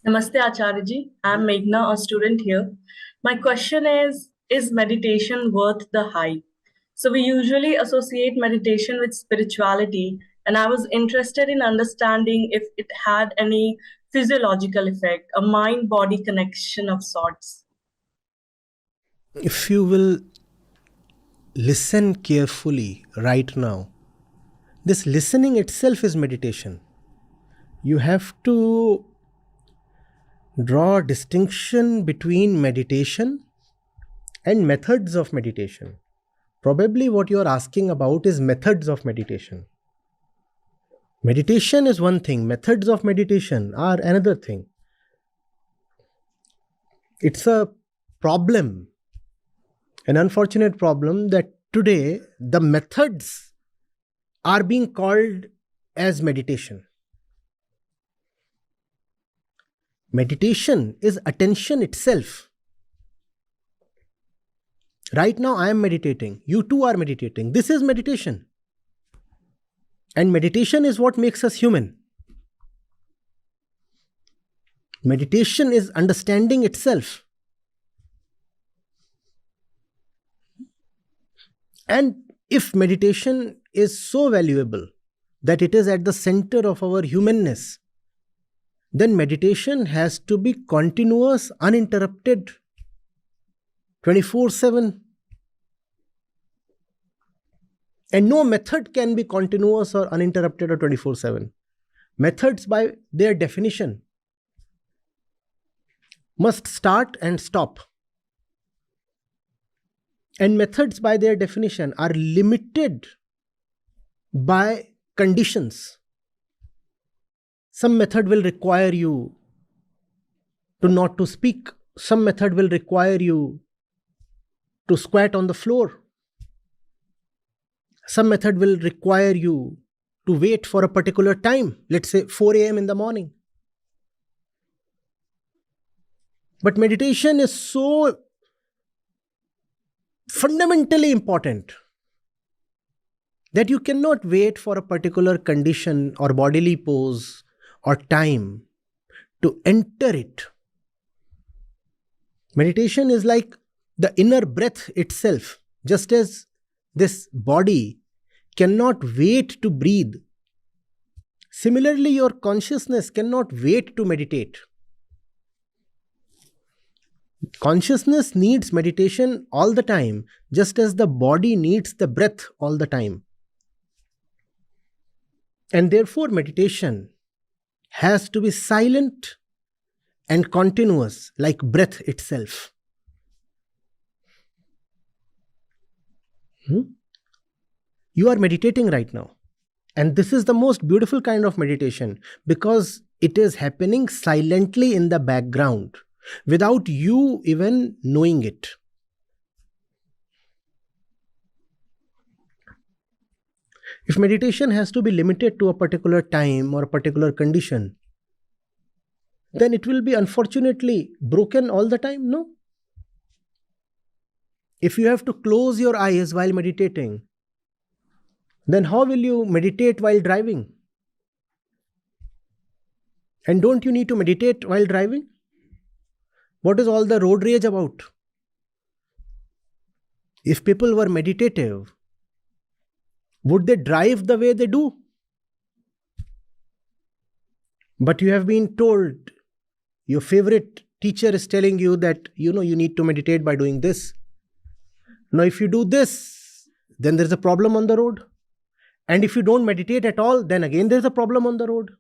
Namaste, Acharya ji. I'm Meghna, a student here. My question is meditation worth the hype? So, we usually associate meditation with spirituality, and I was interested in understanding if it had any physiological effect, a mind body connection of sorts. If you will listen carefully right now, this listening itself is meditation. You have to draw a distinction between meditation and methods of meditation. Probably what you are asking about is methods of meditation. Meditation is one thing, methods of meditation are another thing. It's a problem, an unfortunate problem, that today the methods are being called as meditation. Meditation is attention itself. Right now I am meditating. You too are meditating. This is meditation. And meditation is what makes us human. Meditation is understanding itself. And if meditation is so valuable that it is at the center of our humanness, then meditation has to be continuous, uninterrupted, 24/7. And no method can be continuous or uninterrupted or 24/7. Methods, by their definition, must start and stop. And methods, by their definition, are limited by conditions. Some method will require you to not to speak. Some method will require you to squat on the floor. Some method will require you to wait for a particular time, let's say 4 a.m. in the morning. But meditation is so fundamentally important that you cannot wait for a particular condition or bodily pose or time to enter it. Meditation is like the inner breath itself. Just as this body cannot wait to breathe, similarly your consciousness cannot wait to meditate. Consciousness needs meditation all the time, just as the body needs the breath all the time. And therefore, meditation has to be silent and continuous, like breath itself. You are meditating right now. And this is the most beautiful kind of meditation because it is happening silently in the background without you even knowing it. If meditation has to be limited to a particular time or a particular condition, then it will be unfortunately broken all the time, no? If you have to close your eyes while meditating, then how will you meditate while driving? And don't you need to meditate while driving? What is all the road rage about? If people were meditative, would they drive the way they do? But you have been told, your favorite teacher is telling you that, you need to meditate by doing this. Now, if you do this, then there's a problem on the road. And if you don't meditate at all, then again there's a problem on the road.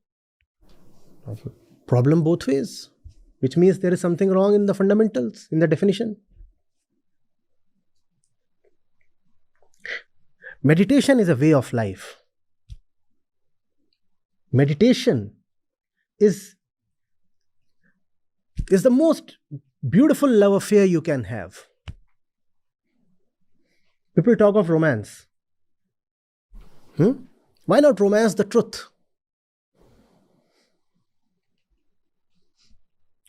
Problem both ways, which means there is something wrong in the fundamentals, in the definition. Meditation is a way of life. Meditation is the most beautiful love affair you can have. People talk of romance. Why not romance the truth?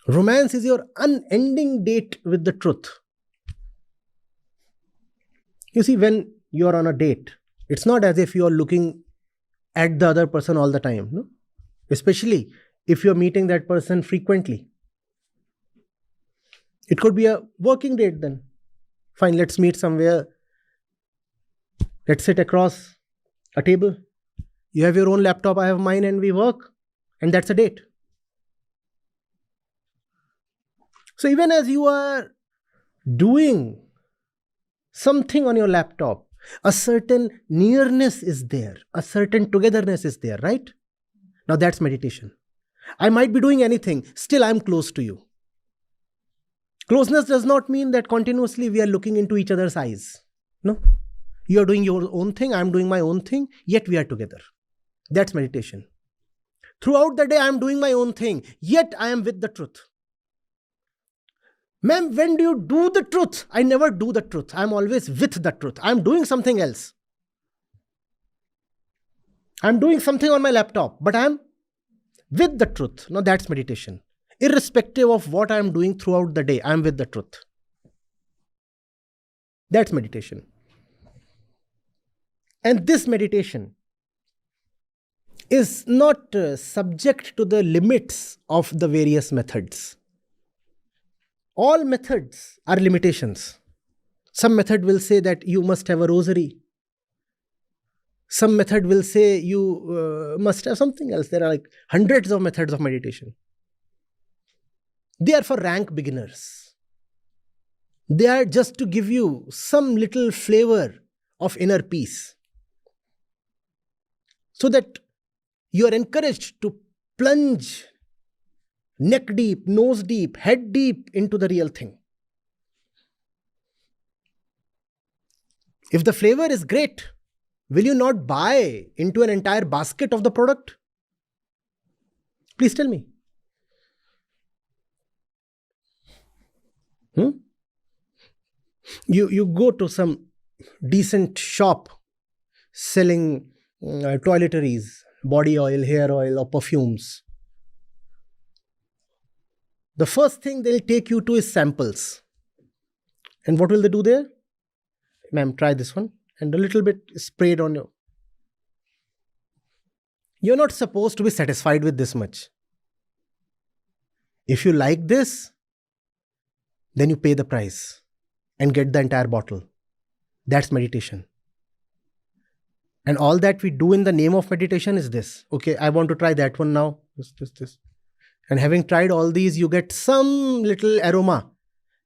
Romance is your unending date with the truth. You see, when you are on a date, it's not as if you are looking at the other person all the time. No? Especially if you're meeting that person frequently. It could be a working date then. Fine, let's meet somewhere. Let's sit across a table. You have your own laptop, I have mine, and we work. And that's a date. So even as you are doing something on your laptop, a certain nearness is there, a certain togetherness is there, right? Now that's meditation. I might be doing anything, still I'm close to you. Closeness does not mean that continuously we are looking into each other's eyes. No. You are doing your own thing, I'm doing my own thing, yet we are together. That's meditation. Throughout the day, I'm doing my own thing, yet I am with the truth. Ma'am, when do you do the truth? I never do the truth. I'm always with the truth. I'm doing something else. I'm doing something on my laptop, but I'm with the truth. Now that's meditation. Irrespective of what I'm doing throughout the day, I'm with the truth. That's meditation. And this meditation is not subject to the limits of the various methods. All methods are limitations. Some method will say that you must have a rosary. Some method will say you must have something else. There are like hundreds of methods of meditation. They are for rank beginners. They are just to give you some little flavor of inner peace, so that you are encouraged to plunge neck deep, nose deep, head deep into the real thing. If the flavor is great, will you not buy into an entire basket of the product? Please tell me. You go to some decent shop selling toiletries, body oil, hair oil, or perfumes. The first thing they'll take you to is samples. And what will they do there? Ma'am, try this one. And a little bit sprayed on you. You're not supposed to be satisfied with this much. If you like this, then you pay the price and get the entire bottle. That's meditation. And all that we do in the name of meditation is this. Okay, I want to try that one now. This. And having tried all these, you get some little aroma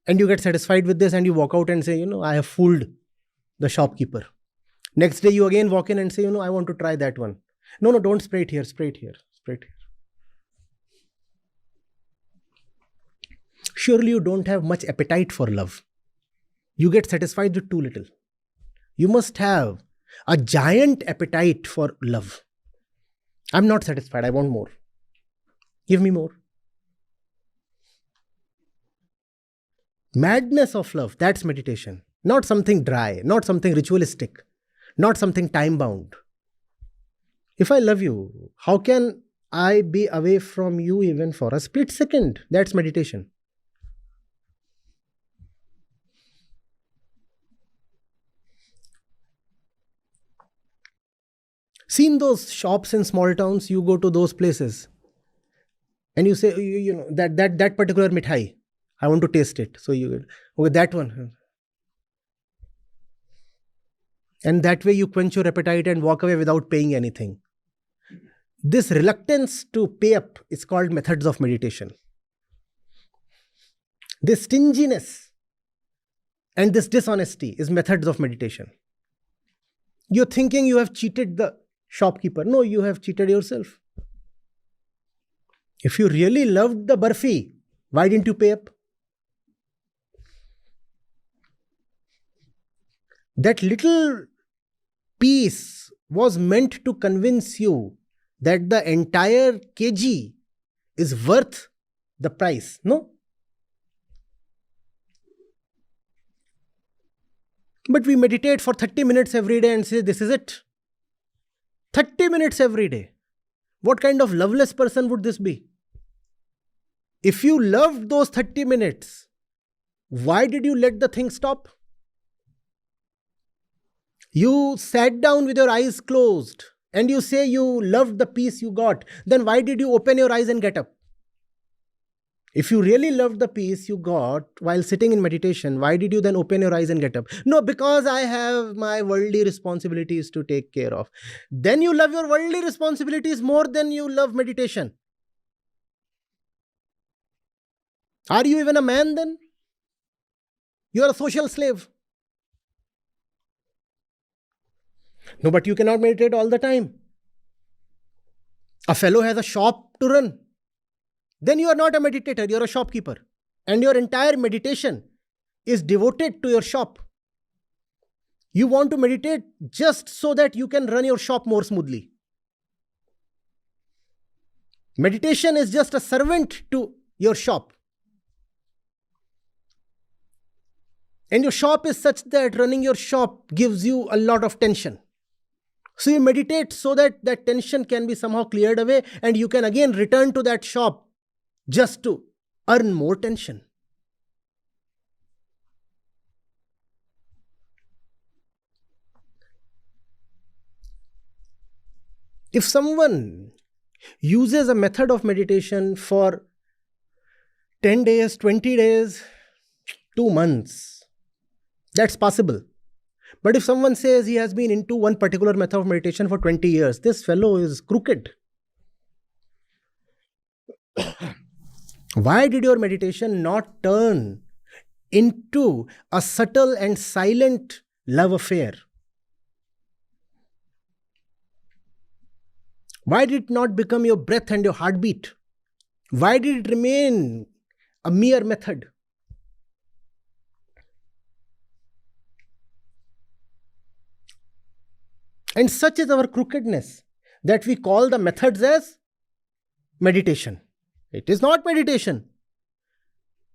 and you get satisfied with this and you walk out and say, I have fooled the shopkeeper. Next day, you again walk in and say, I want to try that one. No, don't spray it here, spray it here, spray it here. Surely you don't have much appetite for love. You get satisfied with too little. You must have a giant appetite for love. I'm not satisfied, I want more. Give me more. Madness of love, that's meditation. Not something dry, not something ritualistic, not something time-bound. If I love you, how can I be away from you even for a split second? That's meditation. Seen those shops in small towns? You go to those places and you say, that particular mithai, I want to taste it. So you, okay, that one. And that way you quench your appetite and walk away without paying anything. This reluctance to pay up is called methods of meditation. This stinginess and this dishonesty is methods of meditation. You're thinking you have cheated the shopkeeper. No, you have cheated yourself. If you really loved the barfi, why didn't you pay up? That little piece was meant to convince you that the entire kg is worth the price. No? But we meditate for 30 minutes every day and say, this is it. 30 minutes every day. What kind of loveless person would this be? If you loved those 30 minutes, why did you let the thing stop? You sat down with your eyes closed and you say you loved the peace you got, then why did you open your eyes and get up? If you really loved the peace you got while sitting in meditation, why did you then open your eyes and get up? No, because I have my worldly responsibilities to take care of. Then you love your worldly responsibilities more than you love meditation. Are you even a man then? You are a social slave. No, but you cannot meditate all the time. A fellow has a shop to run. Then you are not a meditator, you are a shopkeeper. And your entire meditation is devoted to your shop. You want to meditate just so that you can run your shop more smoothly. Meditation is just a servant to your shop. And your shop is such that running your shop gives you a lot of tension. So you meditate so that that tension can be somehow cleared away and you can again return to that shop just to earn more tension. If someone uses a method of meditation for 10 days, 20 days, 2 months, that's possible. But if someone says he has been into one particular method of meditation for 20 years, this fellow is crooked. Why did your meditation not turn into a subtle and silent love affair? Why did it not become your breath and your heartbeat? Why did it remain a mere method? And such is our crookedness that we call the methods as meditation. It is not meditation.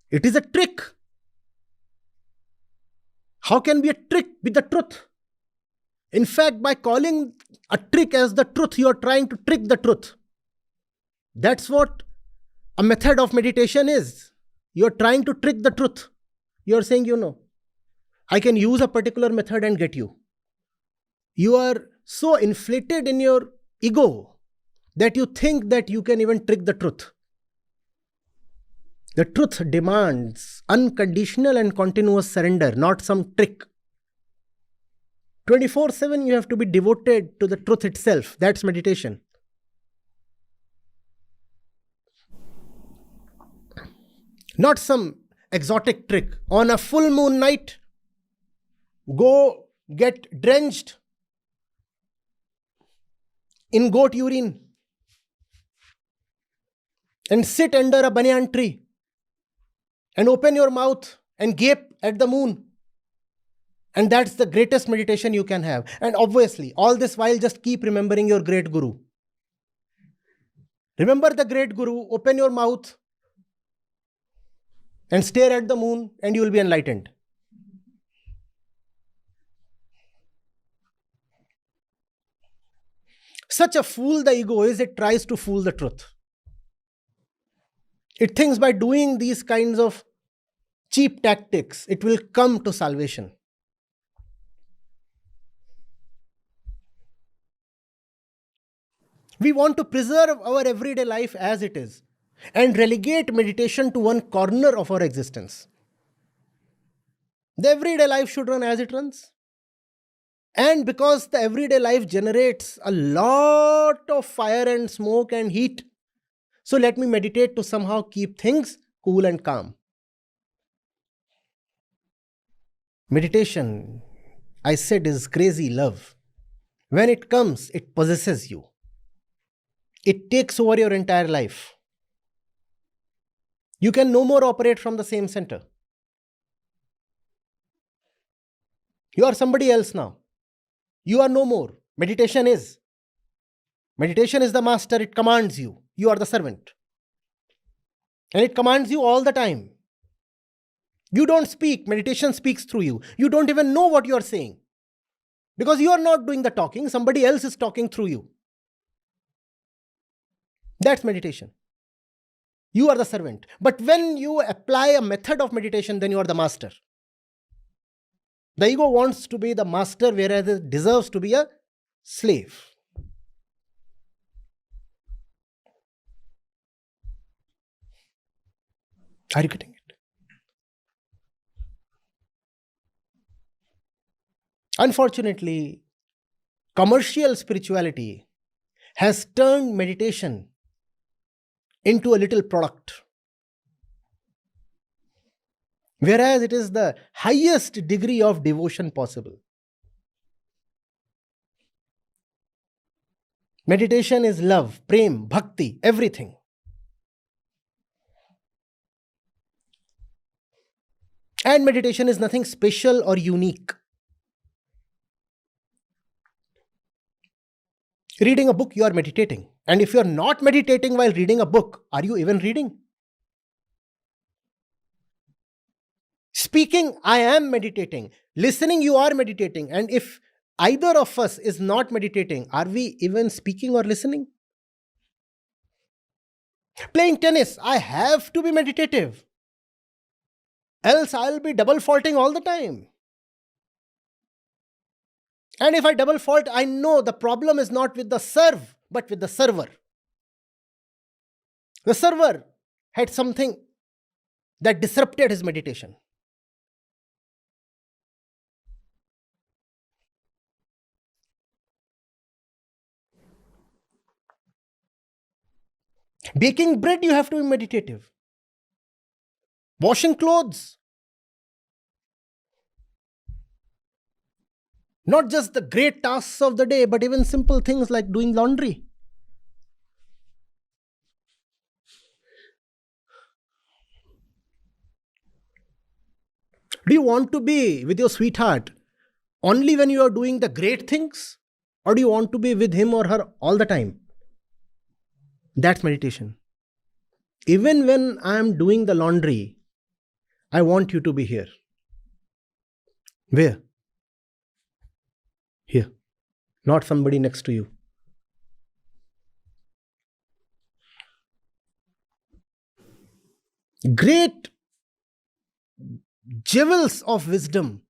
It is a trick. How can be a trick with the truth? In fact, by calling a trick as the truth, you are trying to trick the truth. That's what a method of meditation is. You are trying to trick the truth. You are saying, I can use a particular method and get you. You are so inflated in your ego that you think that you can even trick the truth. The truth demands unconditional and continuous surrender, not some trick. 24/7 you have to be devoted to the truth itself. That's meditation. Not some exotic trick. On a full moon night, go get drenched in goat urine and sit under a banyan tree and open your mouth and gape at the moon. And that's the greatest meditation you can have. And obviously, all this while just keep remembering your great guru. Remember the great guru, open your mouth and stare at the moon and you will be enlightened. Such a fool the ego is, it tries to fool the truth. It thinks by doing these kinds of cheap tactics, it will come to salvation. We want to preserve our everyday life as it is and relegate meditation to one corner of our existence. The everyday life should run as it runs. And because the everyday life generates a lot of fire and smoke and heat, so let me meditate to somehow keep things cool and calm. Meditation, I said, is crazy love. When it comes, it possesses you. It takes over your entire life. You can no more operate from the same center. You are somebody else now. You are no more. Meditation is. Meditation is the master. It commands you. You are the servant. And it commands you all the time. You don't speak. Meditation speaks through you. You don't even know what you are saying. Because you are not doing the talking. Somebody else is talking through you. That's meditation. You are the servant. But when you apply a method of meditation, then you are the master. The ego wants to be the master, whereas it deserves to be a slave. Are you getting it? Unfortunately, commercial spirituality has turned meditation into a little product, whereas it is the highest degree of devotion possible. Meditation is love, prem, bhakti, everything. And meditation is nothing special or unique. Reading a book, you are meditating. And if you are not meditating while reading a book, are you even reading? Speaking, I am meditating. Listening, you are meditating. And if either of us is not meditating, are we even speaking or listening? Playing tennis, I have to be meditative. Else I'll be double faulting all the time. And if I double fault, I know the problem is not with the serve, but with the server. The server had something that disrupted his meditation. Baking bread, you have to be meditative. Washing clothes. Not just the great tasks of the day, but even simple things like doing laundry. Do you want to be with your sweetheart only when you are doing the great things? Or do you want to be with him or her all the time? That's meditation. Even when I am doing the laundry, I want you to be here. Where? Here. Not somebody next to you. Great jewels of wisdom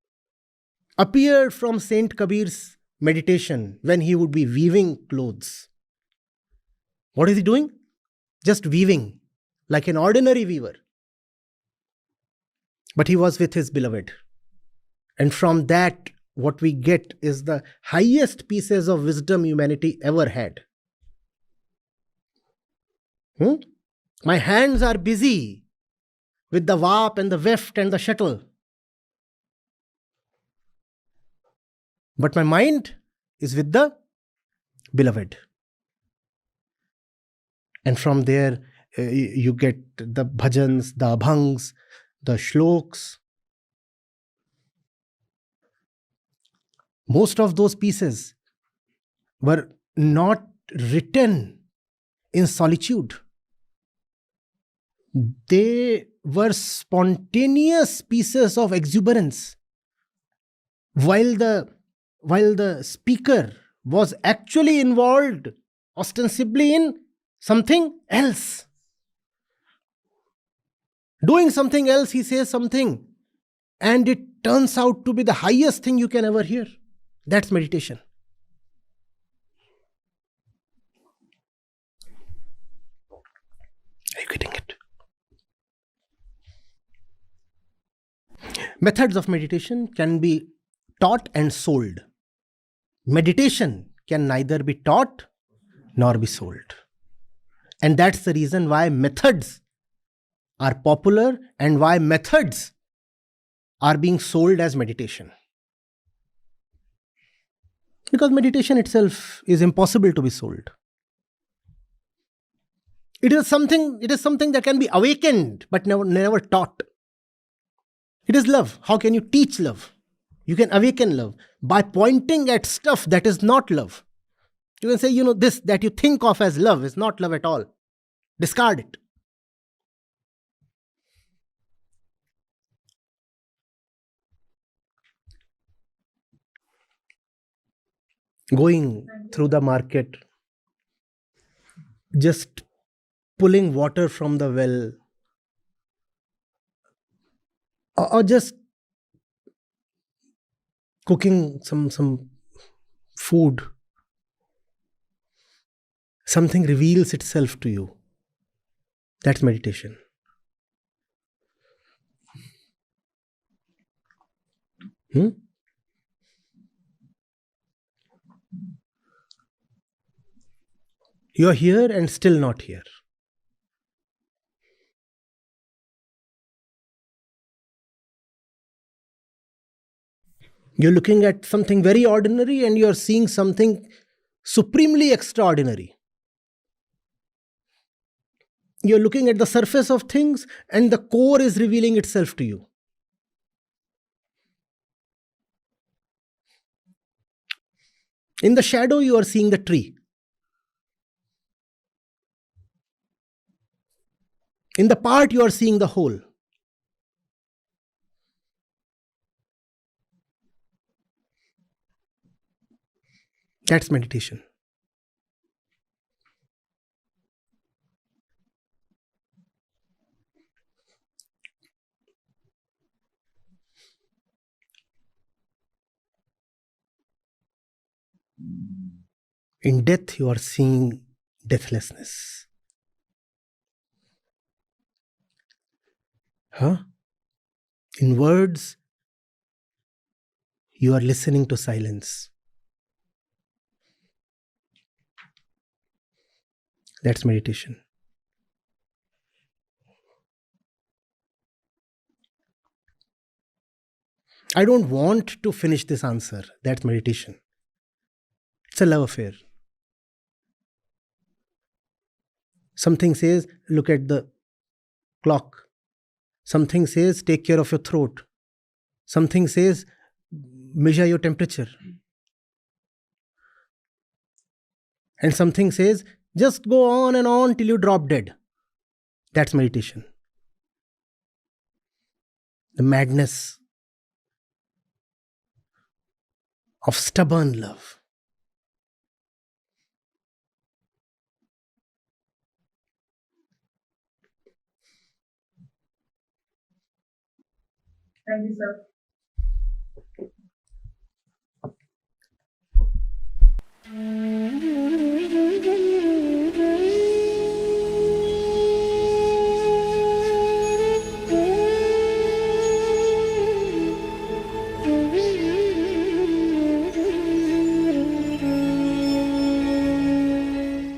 appeared from Saint Kabir's meditation when he would be weaving clothes. What is he doing? Just weaving, like an ordinary weaver. But he was with his beloved. And from that, what we get is the highest pieces of wisdom humanity ever had. My hands are busy with the warp and the weft and the shuttle. But my mind is with the beloved. And from there, you get the bhajans, the abhangs, the shloks. Most of those pieces were not written in solitude. They were spontaneous pieces of exuberance. While the speaker was actually involved ostensibly in something else. Doing something else, he says something, and it turns out to be the highest thing you can ever hear. That's meditation. Are you getting it? Methods of meditation can be taught and sold. Meditation can neither be taught nor be sold. And that's the reason why methods are popular and why methods are being sold as meditation. Because meditation itself is impossible to be sold. It is something that can be awakened but never taught. It is love. How can you teach love? You can awaken love by pointing at stuff that is not love. You can say, this that you think of as love is not love at all. Discard it. Going through the market, just pulling water from the well, or just cooking some food, something reveals itself to you. That's meditation. Hmm? You're here and still not here. You're looking at something very ordinary and you're seeing something supremely extraordinary. You're looking at the surface of things and the core is revealing itself to you. In the shadow, you are seeing the tree. In the part, you are seeing the whole. That's meditation. In death, you are seeing deathlessness. Huh? In words, you are listening to silence. That's meditation. I don't want to finish this answer. That's meditation. It's a love affair. Something says, look at the clock. Something says, take care of your throat. Something says, measure your temperature. And something says, just go on and on till you drop dead. That's meditation. The madness of stubborn love. Thank you, sir.